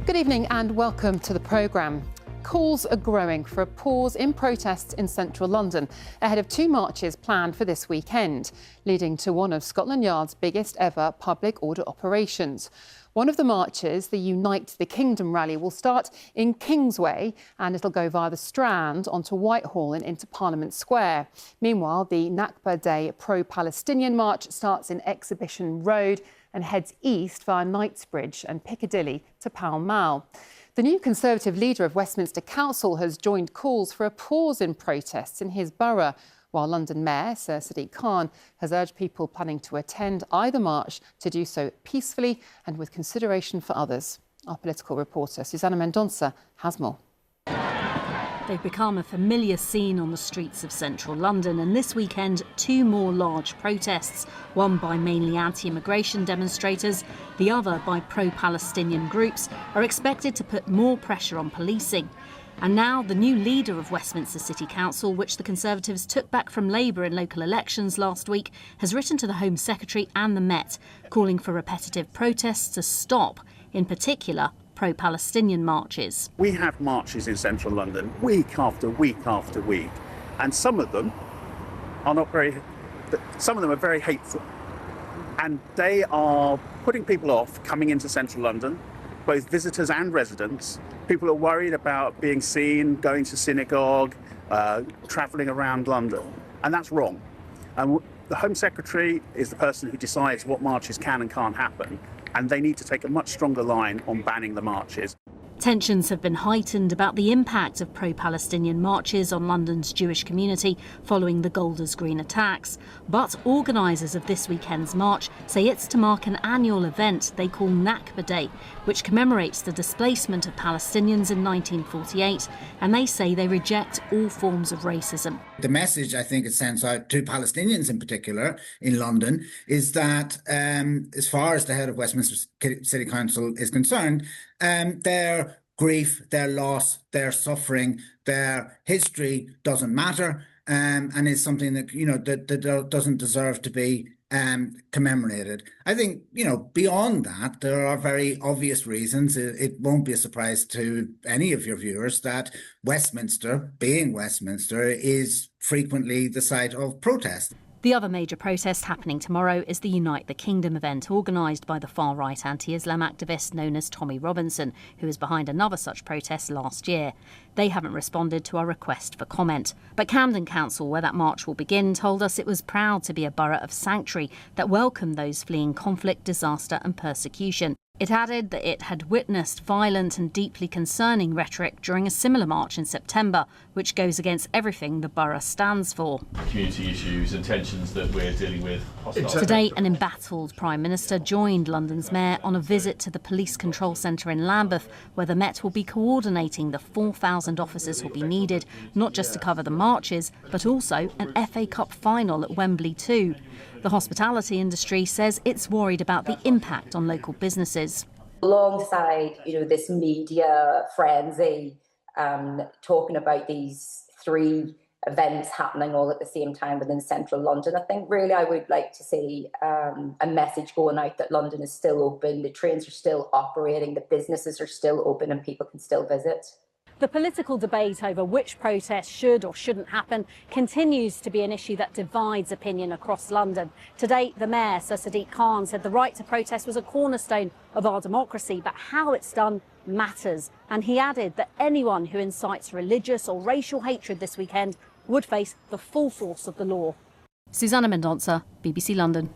Good evening and welcome to the programme. Calls are growing for a pause in protests in central London ahead of two marches planned for this weekend, leading to one of Scotland Yard's biggest ever public order operations. One of the marches, the Unite the Kingdom rally, will start in Kingsway and it'll go via the Strand onto Whitehall and into Parliament Square. Meanwhile, the Nakba Day pro-Palestinian march starts in Exhibition Road and heads east via Knightsbridge and Piccadilly to Pall Mall. The new Conservative leader of Westminster Council has joined calls for a pause in protests in his borough, while London Mayor Sir Sadiq Khan has urged people planning to attend either march to do so peacefully and with consideration for others. Our political reporter Susana Mendonça has more. They've become a familiar scene on the streets of central London, and this weekend two more large protests, one by mainly anti-immigration demonstrators, the other by pro-Palestinian groups, are expected to put more pressure on policing. And now the new leader of Westminster City Council, which the Conservatives took back from Labour in local elections last week, has written to the Home Secretary and the Met, calling for repetitive protests to stop, in particular pro-Palestinian marches. We have marches in central London week after week after week, and some of them are very hateful, and they are putting people off coming into central London, both visitors and residents. People are worried about being seen going to synagogue, travelling around London, and that's wrong. And the Home Secretary is the person who decides what marches can and can't happen, and they need to take a much stronger line on banning the marches. Tensions have been heightened about the impact of pro-Palestinian marches on London's Jewish community following the Golders Green attacks. But organisers of this weekend's march say it's to mark an annual event they call Nakba Day, which commemorates the displacement of Palestinians in 1948, and they say they reject all forms of racism. The message I think it sends out to Palestinians in particular in London is that as far as the head of Westminster City Council is concerned, their grief, their loss, their suffering, their history doesn't matter, and is something that, that doesn't deserve to be commemorated. I think, beyond that, there are very obvious reasons. It won't be a surprise to any of your viewers that Westminster, being Westminster, is frequently the site of protest. The other major protest happening tomorrow is the Unite the Kingdom event organised by the far-right anti-Islam activist known as Tommy Robinson, who was behind another such protest last year. They haven't responded to our request for comment. But Camden Council, where that march will begin, told us it was proud to be a borough of sanctuary that welcomed those fleeing conflict, disaster and persecution. It added that it had witnessed violent and deeply concerning rhetoric during a similar march in September, which goes against everything the borough stands for. Community issues and tensions that we're dealing with. Today, an embattled Prime Minister joined London's Mayor on a visit to the Police Control Centre in Lambeth, where the Met will be coordinating the 4,000 officers who'll be needed, not just to cover the marches, but also an FA Cup final at Wembley too. The hospitality industry says it's worried about the impact on local businesses. Alongside, this media frenzy, talking about these three events happening all at the same time within central London, I think really I would like to see a message going out that London is still open, the trains are still operating, the businesses are still open and people can still visit. The political debate over which protests should or shouldn't happen continues to be an issue that divides opinion across London. Today, the Mayor, Sir Sadiq Khan, said the right to protest was a cornerstone of our democracy, but how it's done matters. And he added that anyone who incites religious or racial hatred this weekend would face the full force of the law. Susana Mendonça, BBC London.